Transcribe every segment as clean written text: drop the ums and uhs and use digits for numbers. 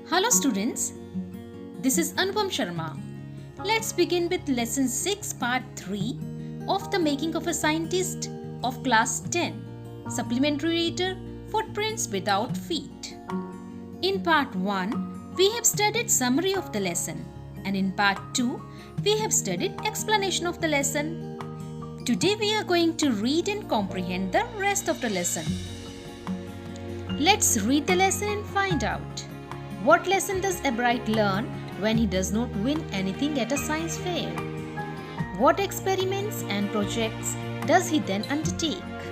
Hello students, this is Anupam Sharma. Let's begin with lesson 6 part 3 of the making of a scientist of class 10, supplementary reader Footprints Without Feet. In part 1, we have studied summary of the lesson, and in part 2, we have studied explanation of the lesson. Today we are going to read and comprehend the rest of the lesson. Let's read the lesson and find out. What lesson does Ebright learn when he does not win anything at a science fair? What experiments and projects does he then undertake?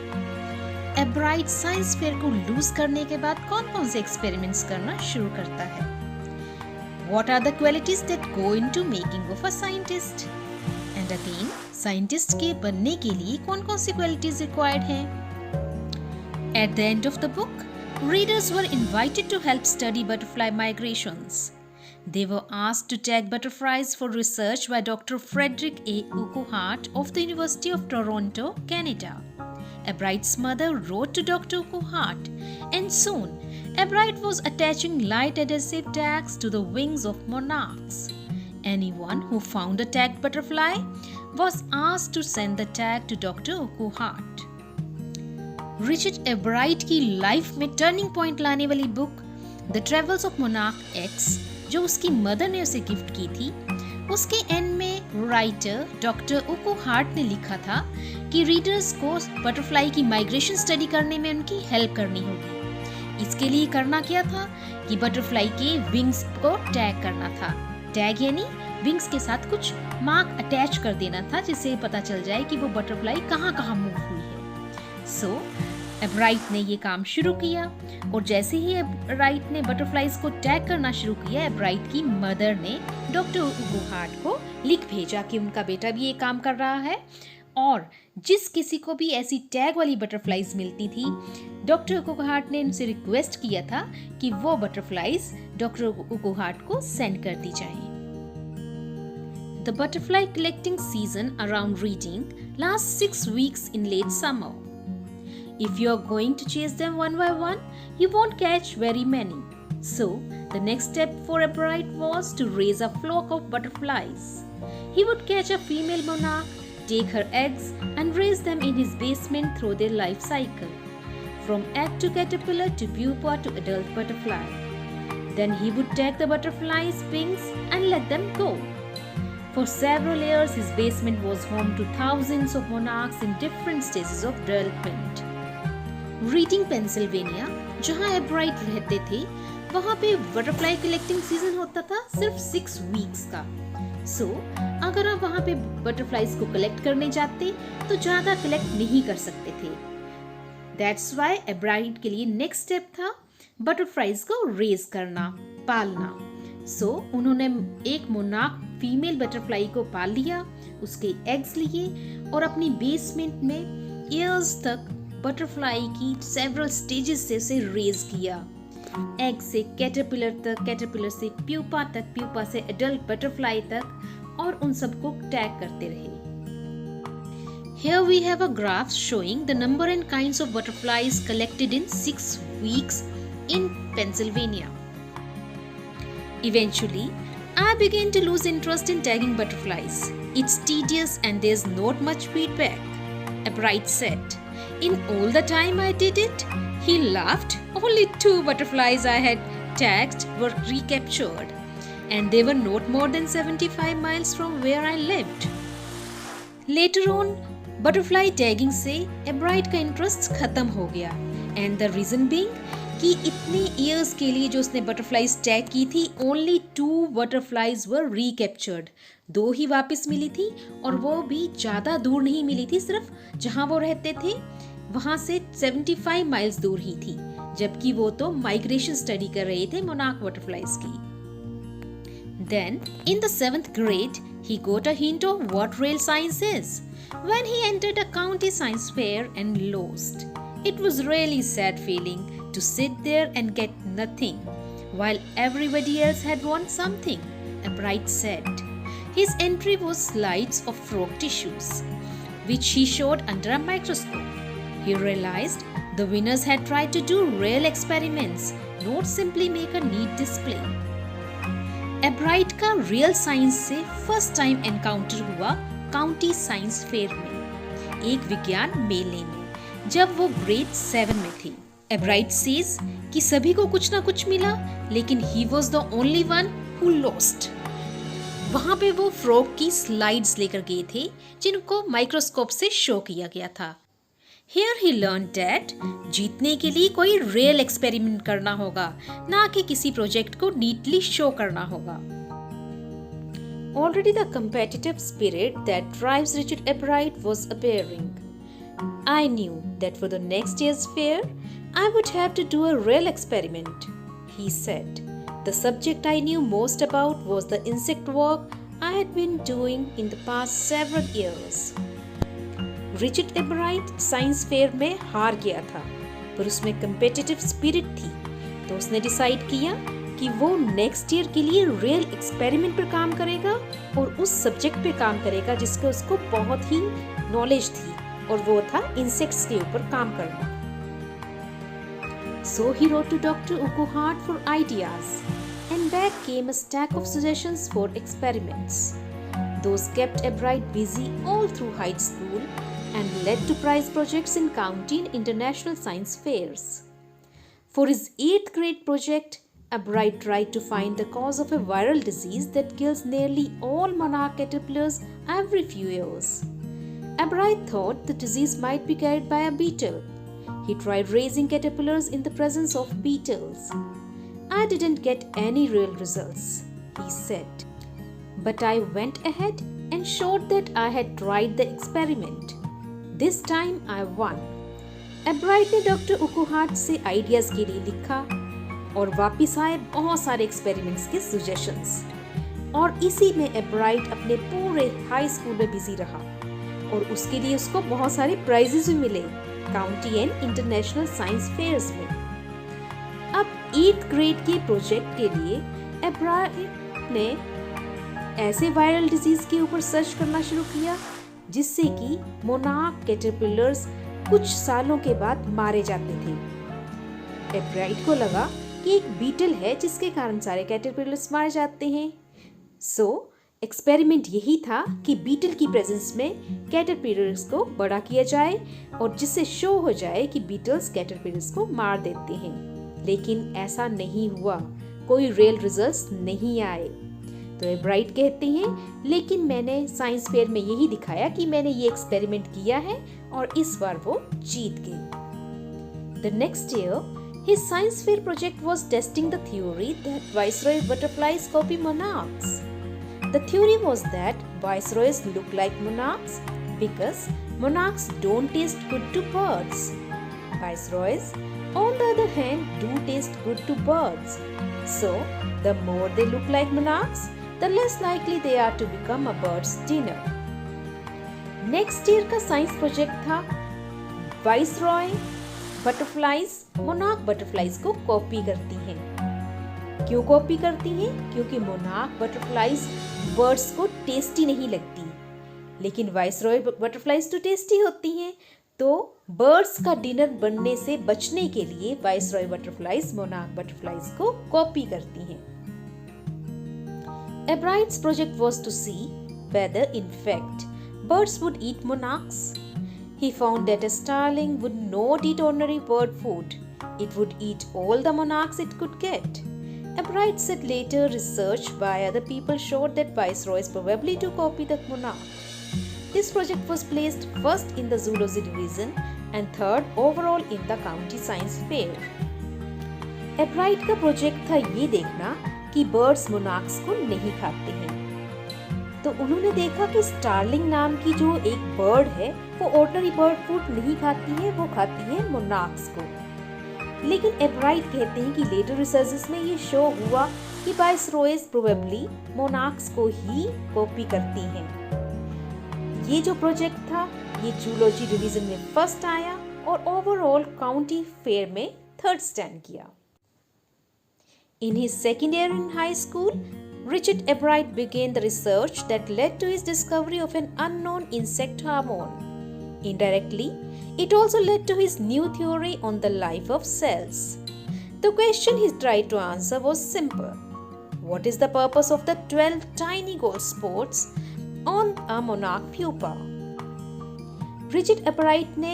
Ebright science fair को loose करने के बाद कौन-कौन से experiments करना शुरू करता है? What are the qualities that go into making of a scientist? And again, scientist के बनने के लिए कौन-कौन सी क्वालिटीज रिक्वायर्ड हैं? At the end of the book, readers were invited to help study butterfly migrations. They were asked to tag butterflies for research by Dr. Frederick A. Urquhart of the University of Toronto, Canada. Ebright's mother wrote to Dr. Urquhart, and soon Ebright was attaching light adhesive tags to the wings of monarchs. Anyone who found a tagged butterfly was asked to send the tag to Dr. Urquhart. Richard एब्राइट की life में turning point लाने वाली book the travels of monarch x, जो उसकी mother ने उसे gift की थी, उसके एंड में राइटर डॉक्टर उर्कुहार्ट ने लिखा था कि रीडर्स को बटरफ्लाई की माइग्रेशन स्टडी करने में उनकी हेल्प करनी होगी। इसके लिए करना क्या था कि बटरफ्लाई के विंग्स को टैग करना था। टैग यानी विंग्स के साथ कुछ मार्क अटैच कर देना था, जिससे पता चल जाए कि वो बटरफ्लाई कहाँ मूव हुई है। सो एब्राइट ने ये काम शुरू किया, और जैसे ही एब्राइट ने बटरफ्लाइज को टैग करना शुरू किया, एब्राइट की मदर ने डॉक्टर उर्कुहार्ट को लिख भेजा कि उनका बेटा भी ये काम कर रहा है, और जिस किसी को भी ऐसी टैग वाली बटरफ्लाइज मिलती थी, डॉक्टर उर्कुहार्ट ने उनसे रिक्वेस्ट किया था कि वो बटरफ्लाइज डॉक्टर उर्कुहार्ट को सेंड कर दी जाए। The butterfly collecting season around reading lasts 6 weeks in late summer. If you are going to chase them one by one, you won't catch very many. So, the next step for Ebright was to raise a flock of butterflies. He would catch a female monarch, take her eggs, and raise them in his basement through their life cycle, from egg to caterpillar to pupa to adult butterfly. Then he would tag the butterflies' wings and let them go. For several years, his basement was home to thousands of monarchs in different stages of development. Reading Pennsylvania, जहाँ एब्राइट रहते थे, वहाँ पे butterfly collecting season होता था सिर्फ 6 weeks का। सो अगर आप वहाँ पे बटरफ्लाइज को कलेक्ट करने जाते तो ज़्यादा कलेक्ट नहीं कर सकते थे। दैट्स वाई एब्राइट के लिए नेक्स्ट स्टेप था बटरफ्लाइज को रेज करना, पालना। सो उन्होंने एक मोनार्क फीमेल बटरफ्लाई को पाल लिया, उसके एग्स लिए, और अपनी बेसमेंट में ईयर्स तक बटरफ्लाई की सेवरल स्टेजेस से उसे रेज किया। एग से कैटरपिलर तक, कैटरपिलर से प्यूपा तक, प्यूपा से एडल्ट बटरफ्लाई तक, और उन सबको टैग करते रहे। Here we have a graph showing the number and kinds of butterflies collected in 6 weeks in Pennsylvania. Eventually, I began to lose interest in tagging butterflies. It's tedious and there's not much feedback, Ebright said. In all the time I did it, he laughed, only 2 butterflies I had tagged were recaptured, and they were not more than 75 miles from where I lived. Later on, butterfly tagging से एब्राइट का interest खत्म हो गया, and the reason being कि इतने years के लिए जो उसने बटरफ्लाइज टैग की थी, ओनली 2 बटरफ्लाइज वर रिकैप्चर्ड, 2 ही वापस मिली थी, और वो भी ज़्यादा दूर नहीं मिली थी, सिर्फ जहाँ वो रहते थे वहाँ से 75 माइल्स दूर ही थी, जबकि वो तो माइग्रेशन स्टडी कर रहे थे मोनार्क बटरफ्लाइज की। Then, in the 7th grade, he got a hint of what real science is when he entered a county science fair and lost. It was really sad feeling to sit there and get nothing, while everybody else had won something, Ebright said. His entry was slides of frog tissues, which he showed under a microscope. He realized the winners had tried to do real experiments not simply make a neat display. एब्राइट का real science से first time encounter हुआ county science fair में, एक विज्ञान मेले में, जब वो ग्रेड 7 में थी। एब्राइट सेज कि सभी को कुछ ना कुछ मिला, लेकिन he was the only one who lost. वहां पे वो फ्रॉग की स्लाइड्स लेकर गए थे जिनको माइक्रोस्कोप से शो किया गया था। Here he learned that जीतने के लिए कोई रियल एक्सपेरिमेंट करना होगा, ना कि किसी प्रोजेक्ट को नीटली शो करना होगा। Already the competitive spirit that drives Richard Ebright was appearing. I knew that for the next year's fair, I would have to do a real experiment, he said. The subject I knew most about was the insect work I had been doing in the past several years. Richard एब्राइट science fair में हार गया था, पर उसमें competitive spirit थी, तो उसने decide किया कि वो नेक्स्ट ईयर के लिए रियल एक्सपेरिमेंट पर काम करेगा और उस सब्जेक्ट पे काम करेगा जिसका उसको बहुत ही नॉलेज थी, और वो था इंसेक्ट्स के ऊपर काम करना। So he wrote to Dr. Urquhart for ideas, and back came a stack of suggestions for experiments. Those kept Ebright busy all through high school and led to prize projects in county and international science fairs. For his 8th grade project, Ebright tried to find the cause of a viral disease that kills nearly all monarch caterpillars every few years. Ebright thought the disease might be carried by a beetle. He tried raising caterpillars in the presence of beetles. I didn't get any real results, he said. But I went ahead and showed that I had tried the experiment. This time I won. Ebright ने doctor उकुहार्ट से ideas के लिए लिखा और वापिस आए बहुत सारे एक्सपेरिमेंट्स के सजेशंस, और इसी में एब्राइट अपने पूरे हाई स्कूल में बिजी रहा, और उसके लिए उसको बहुत सारे प्राइजेस भी मिले county and international science fairs में। अब 8th ग्रेड के प्रोजेक्ट के लिए एब्राइट ने ऐसे वायरल डिजीज के ऊपर सर्च करना शुरू किया जिससे कि मोनार्क कैटरपिलर्स कुछ सालों के बाद मारे जाते थे। एब्राइट को लगा कि एक बीटल है जिसके कारण सारे कैटरपिलर्स मारे जाते हैं। सो एक्सपेरिमेंट यही था कि बीटल की प्रेजेंस में कैटरपिलर्स को बड़ा किया जाए और जिससे शो हो जाए कि बीटल्स कैटरपिलर्स को मार देते हैं, लेकिन ऐसा नहीं हुआ, कोई रियल रिजल्ट्स नहीं आए। तो एब्राइट कहते हैं, लेकिन मैंने साइंस फेयर में यही दिखाया कि मैंने ये एक्सपेरिमेंट किया है, और इस बार वो जीत गए। The next year his science fair project was testing the theory that viceroy butterflies copy monarchs. The theory was that viceroys look like monarchs because monarchs don't taste good to birds. Viceroys, on the other hand, do taste good to birds. So, the more they look like monarchs, the less likely they are to become a bird's dinner. Next year का science project था viceroy butterflies monarch butterflies को copy करती हैं। क्यों copy करती हैं? क्योंकि monarch butterflies birds को टेस्टी नहीं लगती, लेकिन वाइसरॉय बटरफ्लाइज तो टेस्टी होती हैं। तो बर्ड्स का डिनर बनने से बचने के लिए वाइसरॉय बटरफ्लाइज मोनार्क बटरफ्लाइज को कॉपी करती हैं। Ebright's project was to see whether, in fact, birds would eat monarchs. He found that a starling would not eat ordinary bird food. It would eat all the monarchs it could get. Ebright said later research by other people showed that viceroys probably do copy the monarch. This project was placed first in the zoology division and third overall in the county science fair. Ebright का project था ये देखना कि birds monarchs को नहीं खाते हैं। तो उन्होंने देखा कि स्टार्लिंग नाम की जो एक बर्ड है वो ऑर्डिनरी बर्ड फूड नहीं खाती है, वो खाती है मोनार्क्स को। लेकिन एब्राइट कहते हैं कि लेटर रिसर्चेस में ये शो हुआ कि वाइसरॉयज प्रोबेबली मोनार्क्स को ही कॉपी करती हैं। ये जो प्रोजेक्ट था ये जूलॉजी डिवीजन में फर्स्ट आया और ओवरऑल काउंटी फेयर में 3rd स्टैंड किया। In his second year in high school, Richard Ebright began the research that led to his discovery of an unknown insect hormone. Indirectly, it also led to his new theory on the life of cells. The question he tried to answer was simple. What is the purpose of the 12 tiny gold spots on a monarch pupa? Richard एब्राइट ने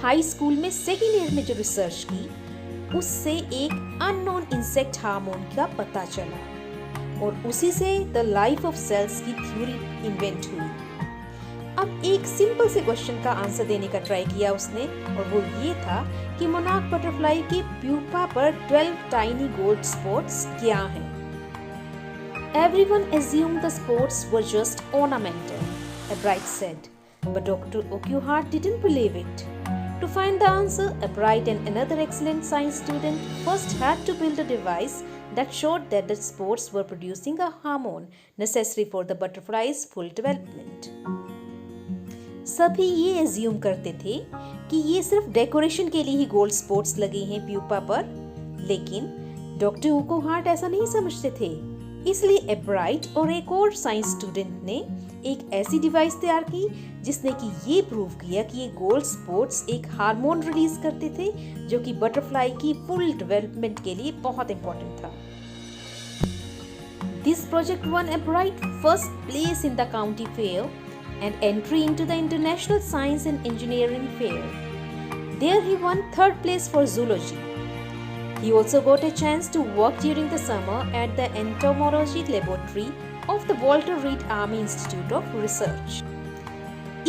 high school में second year में जो research की, उससे एक unknown insect hormone का पता चला और उसी से द लाइफ ऑफ सेल्स की थ्योरी इन्वेंट हुई। अब एक सिंपल से क्वेश्चन का आंसर देने का ट्राई किया उसने, और वो ये था कि मोनार्क बटरफ्लाई के प्यूपा पर 12 टाइनी गोल्ड स्पॉट्स क्या हैं? Everyone assumed the spots were just ornamental, Ebright said, but Dr. Urquhart didn't believe it. To find the answer, Ebright and another excellent science student first had to build a device that showed that the spots were producing a hormone necessary for the butterfly's full development. सभी ये assume करते थे कि ये सिर्फ decoration के लिए ही gold spots लगे हैं प्यूपा पर, लेकिन डॉक्टर उर्कुहार्ट ऐसा नहीं समझते थे। इसलिए एब्राइट और एक और साइंस स्टूडेंट ने एक ऐसी डिवाइस तैयार की जिसने कि ये प्रूव किया कि ये गोल्ड स्पॉट्स एक हार्मोन रिलीज करते थे जो कि बटरफ्लाई की फुल डेवलपमेंट के लिए बहुत इंपॉर्टेंट था। This project won Ebright first place in the county fair and entry into the International Science and Engineering Fair. There he won third place for zoology. He also got a chance to work during the summer at the entomology laboratory of the Walter Reed Army Institute of Research.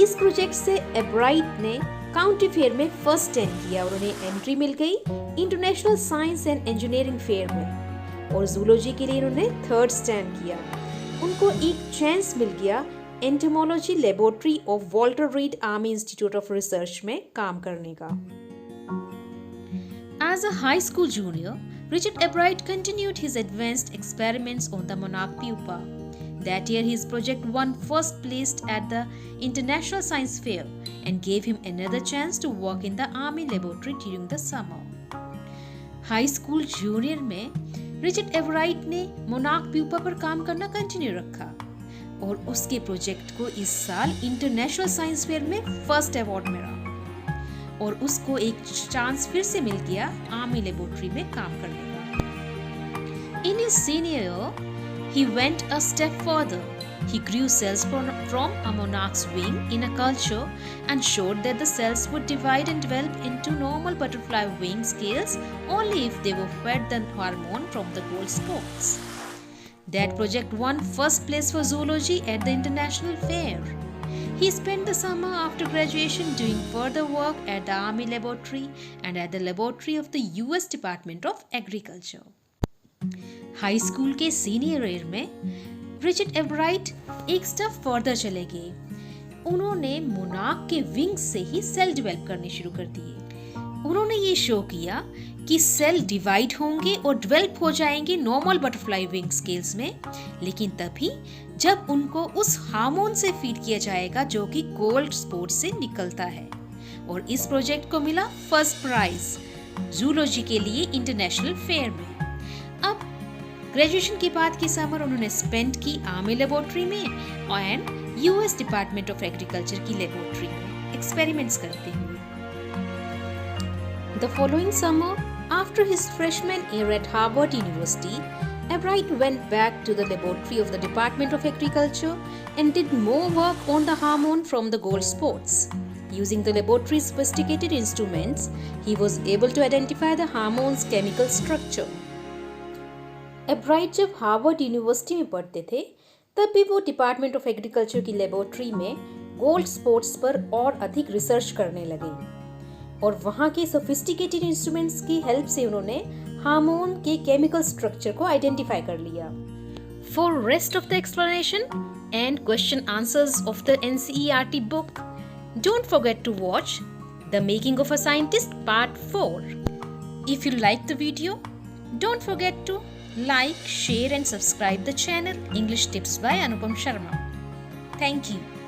इस project से एब्राइट ने county fair में first stand किया और उन्हें entry मिल गई international science and engineering fair में, और जूलॉजी के लिए उन्होंने थर्ड स्टैंड किया। उनको एक चांस मिल गया entomology laboratory of Walter read army institute of research में काम करने का। As a high school junior, Richard Ebright continued his advanced experiments on the monarch pupa. That year, his project won first place at the International Science Fair and gave him another chance to work in the Army laboratory during the summer. High school junior में Richard एब्राइट ने monarch pupa पर काम करना continue रखा और उसके project को इस साल इंटरनेशनल साइंस फेयर में फर्स्ट अवार्ड मिला और उसको एक चांस फिर से मिल गया आर्मी लेबोरेटरी में काम करने का। In his senior year, he went a step further. He grew cells from a monarch's wing in a culture and showed that the cells would divide and develop into normal butterfly wing scales only if they were fed the hormone from the gold spots. That project won first place for zoology at the international fair. He spent the summer after graduation doing further work at the Army Laboratory and at the laboratory of the US Department of Agriculture. High school के senior year में Richard एब्राइट एक step further चले गए। उन्होंने monarch के wings से ही cell develop करने शुरू कर दिए। उन्होंने ये शो किया कि सेल डिवाइड होंगे और डेवलप हो जाएंगे नॉर्मल बटरफ्लाई विंग स्केल्स में, लेकिन तभी जब उनको उस हार्मोन से फीड किया जाएगा जो कि गोल्ड स्पॉट से निकलता है। और इस प्रोजेक्ट को मिला फर्स्ट प्राइज जूलॉजी के लिए इंटरनेशनल फेयर में। अब ग्रेजुएशन के बाद की समर उन्होंने स्पेंड की आर्मी लेबोरेटरी में and US department of agriculture की लेबोरेटरी में एक्सपेरिमेंट्स करते हुए। The following summer, after his freshman year at Harvard University, Ebright went back to the laboratory of the Department of Agriculture and did more work on the hormone from the gold spots. Using the laboratory's sophisticated instruments, he was able to identify the hormone's chemical structure. एब्राइट जब Harvard university में पढ़ते थे तब भी वो department of agriculture की laboratory में gold spots पर और अधिक रिसर्च करने लगे और वहाँ के सोफिस्टिकेटेड इंस्ट्रूमेंट्स की हेल्प से उन्होंने हार्मोन के केमिकल स्ट्रक्चर को आइडेंटिफाई कर लिया। For rest of the explanation and question answers of the NCERT book, don't forget to watch the making of a scientist part 4. If you like the video, don't forget to like, share and subscribe the channel English Tips by Anupam Sharma. Thank you.